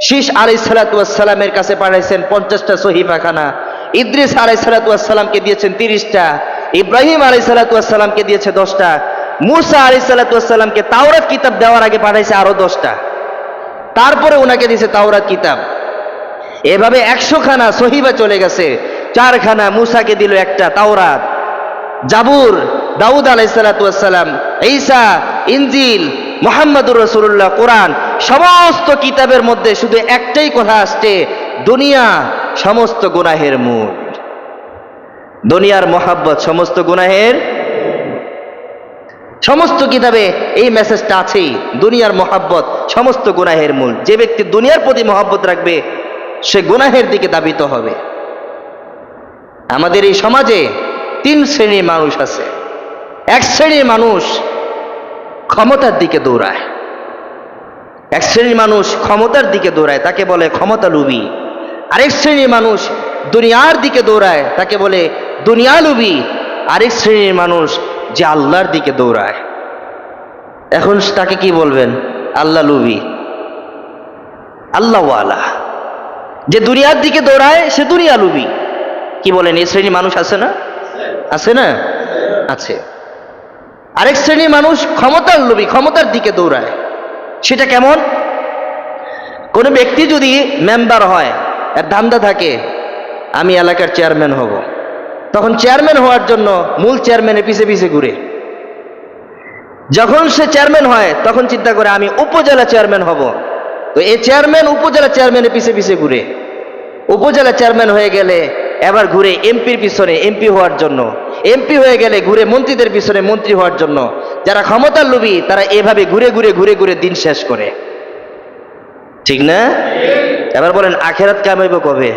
শীষ আলাইহিসসালাতু ওয়াসসালামের কাছে পাঠাইছেন 50টা সহিফাখানা, ইদ্রিস আলাইহিসসালাতু ওয়াসসালামকে দিয়েছেন 30টা, ইব্রাহিম আলাইহিসসালাতু ওয়াসসালামকে দিয়েছে 10টা, মুসা আলাইহিসসালাতু ওয়াসসালামকে তাওরাত কিতাব দেওয়ার আগে পাঠাইছে আরো 10টা, তারপরে ওনাকে দিয়েছে তাওরাত কিতাব। এভাবে 100খানা সহিফা চলে গেছে। 4খানা মুসাকে দিল একটা তাওরাত, জাবুর দাউদ আলাইহিসসালাতু ওয়াসসালাম, ঈসা, ইনজিল, মুহাম্মদুর রাসূলুল্লাহ, কোরআন, সমস্ত কিতাবের মধ্যে শুধু একটাই কথা আসছে, দুনিয়া সমস্ত গুনাহের মূল। দুনিয়ার মহাব্বত সমস্ত গুনাহের, সমস্ত কিতাবে এই মেসেজটা আছেই, দুনিয়ার মহাব্বত সমস্ত গুনাহের মূল। যে ব্যক্তি দুনিয়ার প্রতি মহাব্বত রাখবে সে গুনাহের দিকে ধাবিত হবে। আমাদের এই সমাজে 3 শ্রেণীর মানুষ আছে। এক শ্রেণীর মানুষ ক্ষমতার দিকে দৌড়ায়, এক শ্রেণীর মানুষ ক্ষমতার দিকে দৌড়ায়, তাকে বলে ক্ষমতা লোভী। আরেক শ্রেণীর মানুষ দুনিয়ার দিকে দৌড়ায়, তাকে বলে দুনিয়া লোভী। আরেক শ্রেণীর মানুষ যে আল্লাহর দিকে দৌড়ায়, এখন তাকে কি বলবেন? আল্লাহ লোভী, আল্লাহওয়ালা। যে দুনিয়ার দিকে দৌড়ায় সে দুনিয়া লোভী। কি বলেন? এই শ্রেণীর মানুষ আছে না? আছে না? আছে। আরেক শ্রেণীর মানুষ ক্ষমতার লোভী, ক্ষমতার দিকে দৌড়ায়। সেটা কেমন? কোন ব্যক্তি যদি মেম্বার হয়, এর ধান্দা থাকে আমি এলাকার চেয়ারম্যান হব, তখন চেয়ারম্যান হওয়ার জন্য মূল চেয়ারম্যানের পিছে পিছে ঘুরে। যখন সে চেয়ারম্যান হয় তখন চিন্তা করে আমি উপজেলা চেয়ারম্যান হব, তো এই চেয়ারম্যান উপজেলা চেয়ারম্যানের পিছে পিছে ঘুরে। উপজেলা চেয়ারম্যান হয়ে গেলে এবার ঘুরে এমপির পিছনে, এমপি হওয়ার জন্য। এমপি হয়ে গেলে ঘুরে মন্ত্রীদের পিছনে, মন্ত্রী হওয়ার জন্য। যারা ক্ষমতার লোভী তারা এভাবে ঘুরে ঘুরে ঘুরে ঘুরে দিন শেষ করে, ঠিক না? এবার বলেন আখেরাত কামাইব কবে?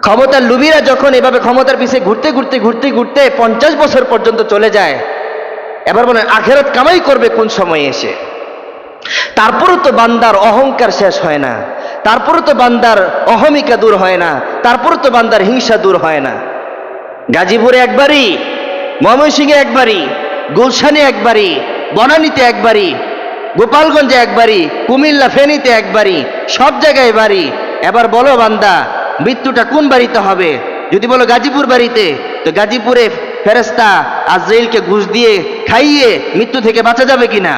ক্ষমতার লোভীরা যখন এভাবে ক্ষমতার পিছে ঘুরতে ঘুরতে ঘুরতে ঘুরতে 50 বছর পর্যন্ত চলে যায়, এবার বলেন আখেরাত কামাই করবে কোন সময় এসে? তারপরও তো বান্দার অহংকার শেষ হয় না, তারপরও তো বান্দার অহমিকা দূর হয় না, তারপরও তো বান্দার হিংসা দূর হয় না। গাজীপুরে একবারই, ময়মনসিংহে একবারই, গুলশানে একবারই, বনানীতে একবারই, গোপালগঞ্জে একবারই, কুমিল্লা ফেনীতে একবারই, সব জায়গায় বাড়ি। এবার বলো বান্দা মৃত্যুটা কোন বাড়িতে হবে? যদি বলো গাজীপুর বাড়িতে, তো গাজীপুরে ফেরেশতা আজরাইলকে ঘুষ দিয়ে খাইয়ে মৃত্যু থেকে বাঁচা যাবে কিনা?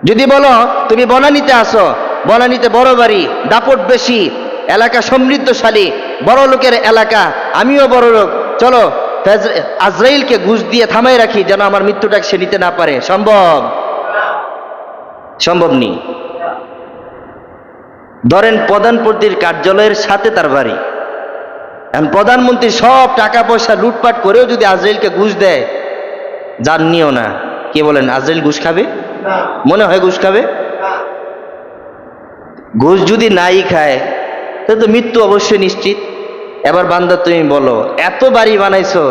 যদি বলো তুমি বনানীতে আসো, বনানীতে বড় বাড়ি, দাপট বেশি, এলাকা সমৃদ্ধশালী, বড় লোকের এলাকা, আমিও বড় লোক, চলো আজরাইলকে ঘুষ দিয়ে থামাই রাখি যেন আমার মৃত্যুটাকে সে নিতে না পারে। সম্ভব? সম্ভব নেই। ধরেন প্রধানমন্ত্রীর কার্যালয়ের সাথে তার বাড়ি, এখন প্রধানমন্ত্রী সব টাকা পয়সা লুটপাট করেও যদি আজরাইলকে ঘুষ দেয়, জাননিও না। কে বলেন আজরাইল ঘুষ খাবে? মনে হয় ঘুষ খাবে? ঘুষ যদি নাই খায় তাহলে তো মৃত্যু অবশ্যই নিশ্চিত। এবার বান্দা তুমি বলো এত বাড়ি বানাইছো,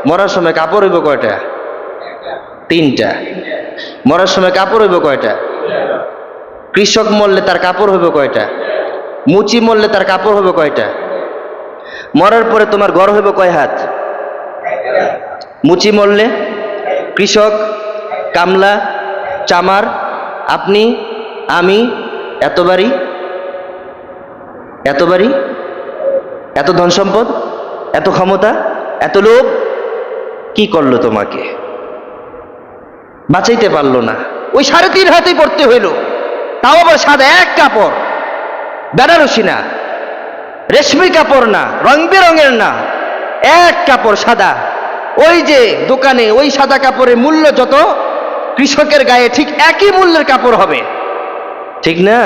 মরার সময় কাপড় হইব কয়টা? 3টা। মরার সময় কাপড় হইব কয়টা? কৃষক মরলে তার কাপড় হইব কয়টা? মুচি মরলে তার কাপড় হবে কয়টা? মরার পরে তোমার ঘর হইব কয় হাত? মুচি মরলে, কৃষক, কামলা, চামার, আপনি, আমি, এত বাড়ি, এত বাড়ি, এত ধন সম্পদ, এত ক্ষমতা, এত লোভ, কি করলো তোমাকে? বাঁচাইতে পারলো না। ওই 3.5 হাতেই পড়তে হইল, তাও আবার সাদা এক কাপড়, বেনারসি না, রেশমি কাপড় না, রং বেরঙের না, এক কাপড় সাদা। ওই যে দোকানে ওই সাদা কাপড়ের মূল্য যত, কৃষকের গায়ে ঠিক একই মূল্যের কাপড় হবে, ঠিক না?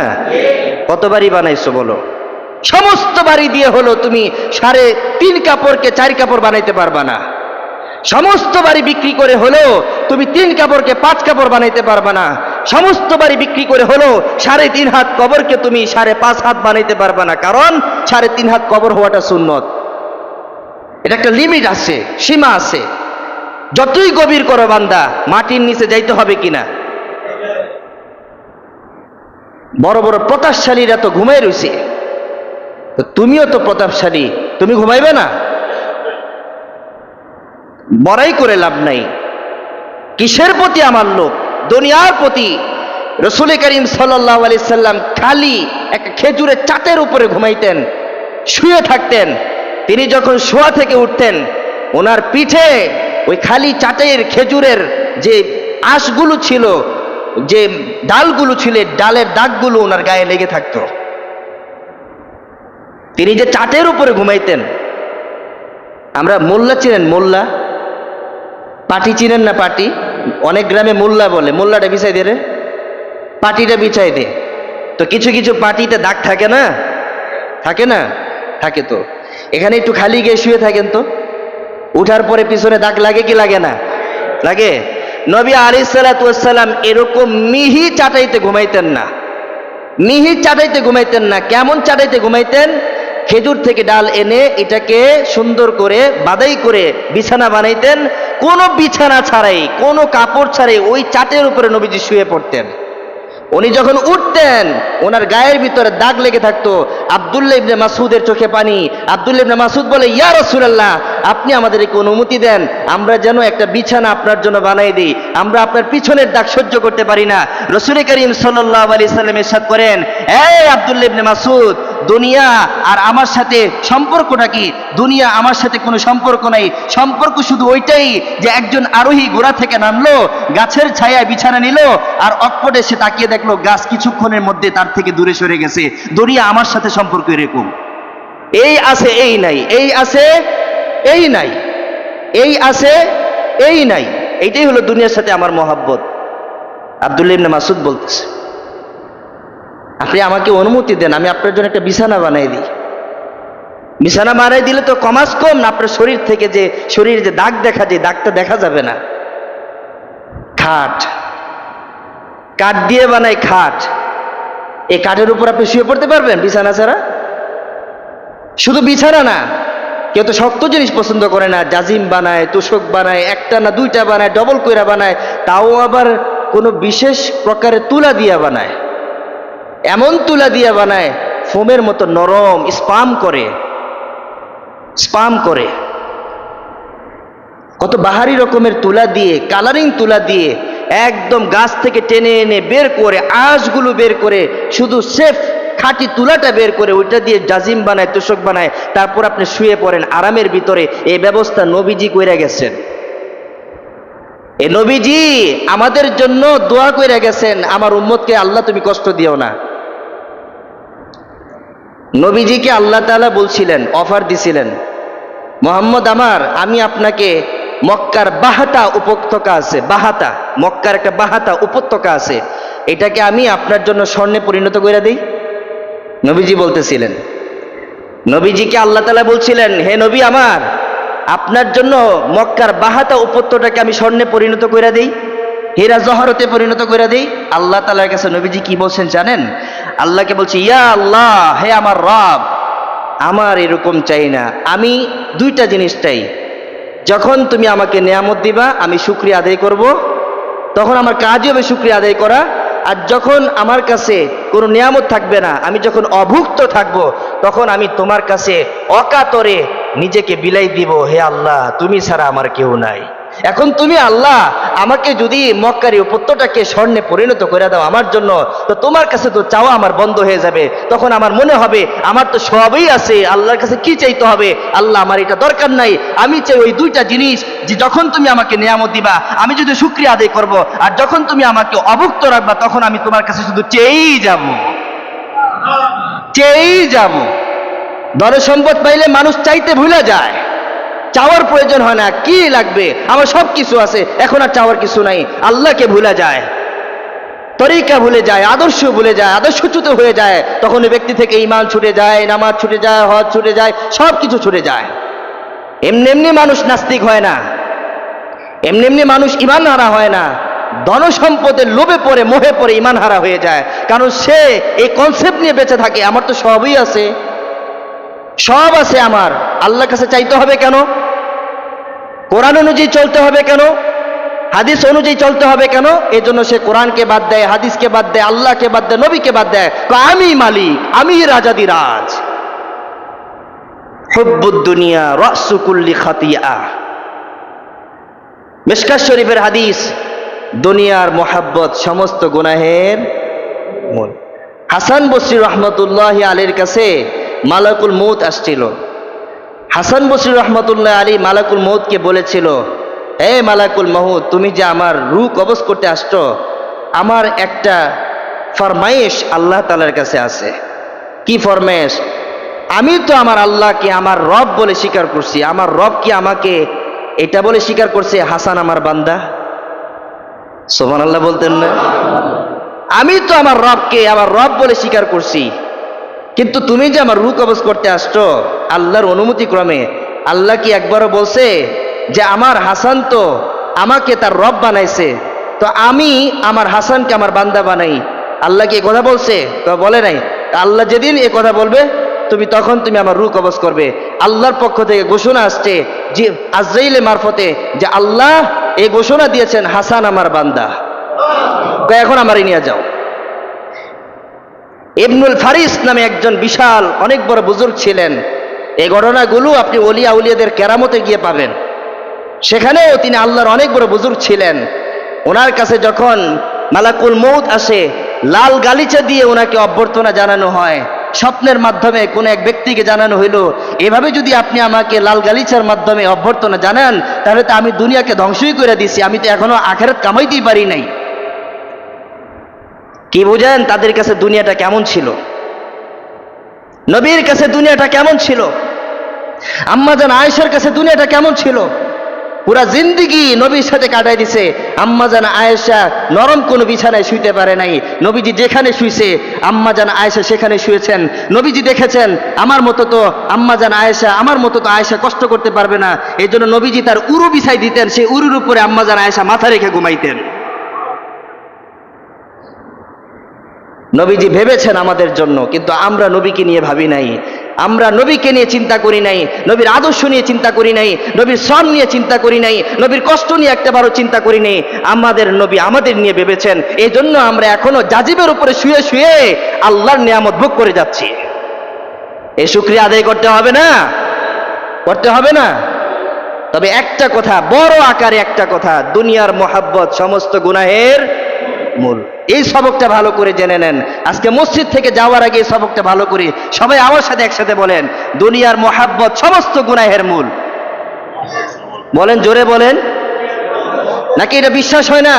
কত বাড়ি বানাইছো বলো? সমস্ত বাড়ি দিয়ে হলো তুমি 3.5 কাপড়কে 4 কাপড় বানাইতে পারবা না। সমস্ত বাড়ি বিক্রি করে হলো তুমি 3 কাপড়কে 5 কাপড় বানাইতে পারবা না। সমস্ত বাড়ি বিক্রি করে হলো 3.5 হাত কবরকে তুমি 5.5 হাত বানাইতে পারবা না, কারণ 3.5 হাত কবর হওয়াটা সুন্নত। এটা একটা লিমিট আছে, সীমা আছে। যতই গভীর করো বান্দা, মাটির নিচে যাইতে হবে কিনা? বড় বড় প্রতাপশালীরা তো ঘুমাই রইছে, তুমিও তো প্রতাপশালী, তুমি ঘুমাইবে না? বড়াই করে লাভ নাই। কিসের প্রতি আমার লোভ? দুনিয়ার প্রতি। রসুল করিম সাল্লাল্লাহু আলাইহি সাল্লাম খালি একটা খেজুরের চাটের উপরে ঘুমাইতেন, শুয়ে থাকতেন। তিনি যখন শোয়া থেকে উঠতেন, ওনার পিঠে ওই খালি চাটের খেজুরের যে আঁশগুলো ছিল, যে ডালগুলো ছিল, ডালের দাগগুলো ওনার গায়ে লেগে থাকতো। তিনি যে চাটের উপরে ঘুমাইতেন। আমরা মোল্লা চিনেন? মোল্লা, পাটি চিনেন না? পাটি অনেক গ্রামে মোল্লা বলে। মোল্লাটা বিছাই দে রে, পাটিটা বিছাই দে। তো কিছু কিছু পাটিতে দাগ থাকে না? থাকে না? থাকে। তো এখানে একটু খালি গিয়ে শুয়ে থাকেন তো, উঠার পরে পিছনে দাগ লাগে কি লাগে না? লাগে। নবী আলাইহিস সালাতু ওয়াস সালাম এরকম মিহি চাটাইতে ঘুমাইতেন না, মিহি চাটাইতে ঘুমাইতেন না। কেমন চাটাইতে ঘুমাইতেন? খেজুর থেকে ডাল এনে এটাকে সুন্দর করে বাদাই করে বিছানা বানাইতেন। কোনো বিছানা ছাড়াই, কোনো কাপড় ছাড়াই ওই চাটের উপরে নবীজি শুয়ে পড়তেন। উনি যখন উঠতেন, ওনার গায়ের ভিতরে দাগ লেগে থাকতো। আব্দুল্লাহ ইবনে মাসউদের চোখে পানি। আব্দুল্লাহ ইবনে মাসউদ বলে, ইয়া রাসূলুল্লাহ, আপনি আমাদেরকে অনুমতি দেন, আমরা যেন একটা বিছানা আপনার জন্য বানাই দিই, আমরা আপনার পিছনের দাগ সহ্য করতে পারি না। রাসূল করিম সাল্লাল্লাহু আলাইহি সাল্লাম ইরশাদ করেন, এই আব্দুল্লাহ ইবনে মাসউদ, দুনিয়া আর আমার সাথে সম্পর্কটা কি? দুনিয়া আমার সাথে কোনো সম্পর্ক নাই। সম্পর্ক শুধু ওইটাই যে একজন আরোহী ঘোড়া থেকে নামলো, গাছের ছায়ায় বিছানা নিল, আর অকপটে সে তাকিয়ে দেখলো গাছ কিছুক্ষণের মধ্যে তার থেকে দূরে সরে গেছে। দুনিয়া আমার সাথে সম্পর্ক এরকম। এই আছে, এই নাই, এই আছে, এই নাই, এই আছে, এই নাই। এইটাই হলো দুনিয়ার সাথে আমার মহাব্বত। আব্দুল্লাহ ইবনে মাসউদ বলতেছে, আপনি আমাকে অনুমতি দেন, আমি আপনার জন্য একটা বিছানা বানাই দিই। বিছানা বানাই দিলে তো কমাস কম না আপনার শরীর থেকে যে শরীরে যে দাগ দেখা যায়, দাগটা দেখা যাবে না। খাট, কাঠ দিয়ে বানাই খাট। এই কাঠের উপর আপনি শুয়ে পড়তে পারবেন বিছানা ছাড়া? শুধু বিছানা না, কেউ তো শক্ত জিনিস পছন্দ করে না, জাজিম বানায়, তোষক বানায়, একটা না দুইটা বানায়, ডবল কইরা বানায়, তাও আবার কোনো বিশেষ প্রকারের তুলা দিয়া বানায়। এমন তুলা দিয়া বানায় ফোমের মতো নরম, স্পাম করে, স্পাম করে। কত বাহারি রকমের তুলা দিয়ে, কালারিং তুলা দিয়ে একদম গাছ থেকে টেনে এনে বের করে, আঁশগুলো বের করে, শুধু সেফ খাঁটি তুলাটা বের করে ওইটা দিয়ে জাজিম বানায়, তোষক বানায়, তারপর আপনি শুয়ে পড়েন আরামের ভিতরে। এই ব্যবস্থা নবীজি কইরা গেছেন। এই নবীজি আমাদের জন্য দোয়া কইরা গেছেন, আমার উম্মতকে আল্লাহ তুমি কষ্ট দিও না। নবীজিকে আল্লাহ তাআলা বলছিলেন, অফার দিছিলেন, মুহাম্মদ আমার, আমি আপনাকে মক্কার বাহাতা উপত্যকা আছে, বাহাতা, মক্কার একটা বাহাতা উপত্যকা আছে, এটাকে আমি আপনার জন্য স্বর্ণে পরিণত করে দিই। নবীজি বলতেছিলেন, নবীজিকে আল্লাহ তাআলা বলছিলেন, হে নবী আমার, আপনার জন্য মক্কার বাহাতা উপত্যকাকে আমি স্বর্ণে পরিণত করে দিই, হীরা জহরতে পরিণত করে দিই। আল্লাহ তাআলার কাছে নবীজি কি বলছেন জানেন? আল্লাহকে বলছি, ইয়া আল্লাহ, হে আমার রব, আমার এরকম চাই না, আমি দুইটা জিনিস চাই। যখন তুমি আমাকে নিয়ামত দিবা আমি শুকরিয়া আদায় করব, তখন আমার কাজই হবে শুকরিয়া আদায় করা। আর যখন আমার কাছে কোনো নিয়ামত থাকবে না, আমি যখন অভুক্ত থাকব, তখন আমি তোমার কাছে অকাতরে নিজেকে বিলাই দিব, হে আল্লাহ, তুমি ছাড়া আমার কেউ নাই। এখন তুমি আল্লাহ আমাকে যদি মক্কার উপত্যকাকে স্বর্ণে পরিণত করে দাও আমার জন্য, তো তোমার কাছে তো চাওয়া আমার বন্ধ হয়ে যাবে। তখন আমার মনে হবে আমার তো সবই আছে, আল্লাহর কাছে কি চাইতে হবে? আল্লাহ আমার এটা দরকার নাই, আমি চাই ওই দুইটা জিনিস, যে যখন তুমি আমাকে নিয়ামত দিবা আমি যদি শুকরিয়া আদায় করব, আর যখন তুমি আমাকে অভুক্ত রাখবা তখন আমি তোমার কাছে শুধু চেয়েই যাব, চেয়েই যাব। ধন সম্পদ পাইলে মানুষ চাইতে ভুলে যায়, চাওয়ার প্রয়োজন হয় না, কি লাগবে, আমার সব কিছু আছে, এখন আর চাওয়ার কিছু নাই। আল্লাহকে ভুলে যায়, তরিকা ভুলে যায়, আদর্শ ভুলে যায়, আদর্শচ্যুত হয়ে যায়। তখন ওই ব্যক্তি থেকে ঈমান ছুটে যায়, নামাজ ছুটে যায়, হজ ছুটে যায়, সব কিছু ছুটে যায়। এমনি এমনি মানুষ নাস্তিক হয় না, এমনি এমনি মানুষ ঈমান হারা হয় না। ধন সম্পদের লোভে পড়ে, মোহে পড়ে ঈমান হারা হয়ে যায়, কারণ সে এই কনসেপ্ট নিয়ে বেঁচে থাকে, আমার তো সবই আছে, সব আছে আমার, আল্লাহর কাছে চাইতে হবে কেন? কোরআন অনুযায়ী চলতে হবে কেন? হাদিস অনুযায়ী চলতে হবে কেন? এই জন্য সে কোরআনকে বাদ দেয়, হাদিসকে বাদ দেয়, আল্লাহকে বাদ দেয়, নবীকে বাদ দেয়, আমি মালিক, আমি রাজাদিরাজ। হুব্বুদ দুনিয়া রাসু কুল্লি খাতিয়া। মিশকাত শরীফের হাদিস, দুনিয়ার মোহাব্বত সমস্ত গুনাহের মূল। হাসান বসরি রহমতুল্লাহ আলীর কাছে মালাকুল মউত আসছিল। হাসান বসরি রহমতুল্লাহ আলী মালাকুল মউতকে বলেছিল, হে মালাকুল মউত, তুমি যে আমার রূহ কবজ করতে আসছো, আমার একটা ফরমাইশ আল্লাহ তাআলার কাছে আছে। কি ফরমাইশ? আমি তো আমার আল্লাহকে আমার রব বলে স্বীকার করছি, আমার রব কি আমাকে এটা বলে স্বীকার করছে হাসান আমার বান্দা? সুবহানাল্লাহ বলতেন না? আমি তো আমার রবকে আমার রব বলে স্বীকার করছি, কিন্তু তুমি যে আমার রূহ কবজ করতে আসছো আল্লাহর অনুমতি ক্রমে, আল্লাহ কি একবারও বলছে যে আমার হাসান তো আমাকে তার রব বানাইছে, তো আমি আমার হাসানকে আমার বান্দা বানাই? আল্লাহ কি এ কথা বলছে? তো বলে নাই। আল্লাহ যেদিন এ কথা বলবে তখন তুমি আমার রূহ কবজ করবে। আল্লাহর পক্ষ থেকে ঘোষণা আসছে যে আজরাইলের মারফতে যে আল্লাহ এই ঘোষণা দিয়েছেন হাসান আমার বান্দা, তো এখন আমারই নিয়ে যাও। ইবনুল ফারিস নামে একজন বিশাল অনেক বড় বুজুর্গ ছিলেন। এই ঘটনাগুলো আপনি ওলিয়া উলিয়াদের কেরামতে গিয়ে পাবেন। সেখানেও তিনি আল্লাহর অনেক বড় বুজুর্গ ছিলেন। ওনার কাছে যখন মালাকুল মউত আসে, লাল গালিচা দিয়ে ওনাকে অভ্যর্থনা জানানো হয়। স্বপ্নের মাধ্যমে কোন এক ব্যক্তিকে জানানো হইল, এভাবে যদি আপনি আমাকে লাল গালিচার মাধ্যমে অভ্যর্থনা জানান, তাহলে তো আমি দুনিয়াকে ধ্বংসই করে দিছি, আমি তো এখনো আখিরাত কামাইতেই পারি নাই। কি বুঝেন তাদের কাছে দুনিয়াটা কেমন ছিল? নবীর কাছে দুনিয়াটা কেমন ছিল? আম্মাজান আয়েশার কাছে দুনিয়াটা কেমন ছিল? পুরা জিন্দিগি নবীর সাথে কাটাই দিছে। আম্মাজান আয়েশা নরম কোনো বিছানায় শুইতে পারে নাই। নবীজি যেখানে শুইছে আম্মাজান আয়েশা সেখানে শুয়েছেন। নবীজি দেখেছেন আমার মতো তো আম্মাজান আয়েশা, আমার মতো তো আয়েশা কষ্ট করতে পারবে না, এই জন্য নবীজি তার উরু বিছাই দিতেন, সেই উরুর উপরে আম্মাজান আয়েশা মাথা রেখে ঘুমাইতেন। নবীজি ভেবেছেন আমাদের জন্য, কিন্তু আমরা নবীকে নিয়ে ভাবি নাই। আমরা নবীকে নিয়ে চিন্তা করি নাই, নবীর আদর্শ নিয়ে চিন্তা করি নাই, নবীর শ্রম নিয়ে চিন্তা করি নাই, নবীর কষ্ট নিয়ে একটাবারও চিন্তা করি নাই। আমাদের নবী আমাদের নিয়ে ভেবেছেন, এই জন্য আমরা এখনো জাজিবের উপরে শুয়ে শুয়ে আল্লাহর নিয়ামত ভোগ করে যাচ্ছি। এই শুকরিয়া আদায় করতে হবে না? করতে হবে না? তবে একটা কথা, বড় আকারে একটা কথা, দুনিয়ার মোহাব্বত সমস্ত গুনাহের মূল। এই সবকটা ভালো করে জেনে নেন। আজকে মসজিদ থেকে যাওয়ার আগে এই সবকটা ভালো করে সবাই আমার সাথে একসাথে বলেন, দুনিয়ার মোহাব্বত সমস্ত গুনাহের মূল। বলেন, জোরে বলেন, নাকি এটা বিশ্বাস হয় না?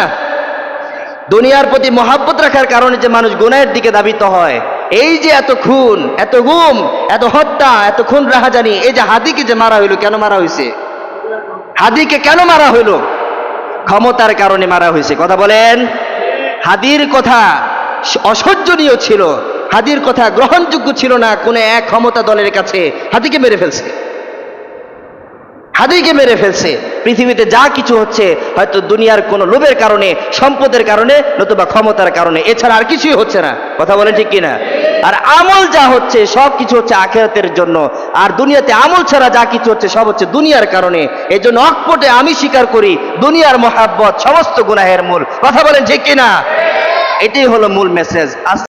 দুনিয়ার প্রতি মোহাব্বত রাখার কারণে যে মানুষ গুনাহের দিকে ধাবিত হয়। এই যে এত খুন, এত গুম, এত হত্যা, এত খুন রাহাজানি, এই যে হাদিকে যে মারা হইল, কেন মারা হয়েছে? হাদিকে কেন মারা হইল? ক্ষমতার কারণে মারা হয়েছে। কথা বলেন। হাদির কথা অসহ্যনীয় ছিল, হাদির কথা গ্রহণযোগ্য ছিল না কোন এক ক্ষমতা দলের কাছে। হাদিকে মেরে ফেলছে, হাদিকে মেরে ফেলছে। পৃথিবীতে যা কিছু হচ্ছে হয়তো দুনিয়ার কোনো লোভের কারণে, সম্পদের কারণে, নতুবা ক্ষমতার কারণে, এছাড়া আর কিছুই হচ্ছে না। কথা বলেন ঠিক কিনা? আর আমল যা হচ্ছে সব কিছু হচ্ছে আখিরাতের জন্য, আর দুনিয়াতে আমল ছাড়া যা কিছু হচ্ছে সব হচ্ছে দুনিয়ার কারণে। এই জন্য অকপটে আমি স্বীকার করি দুনিয়ার মোহাব্বত সমস্ত গুনাহের মূল। কথা বলেন ঠিক কিনা? এটাই হলো মূল মেসেজ।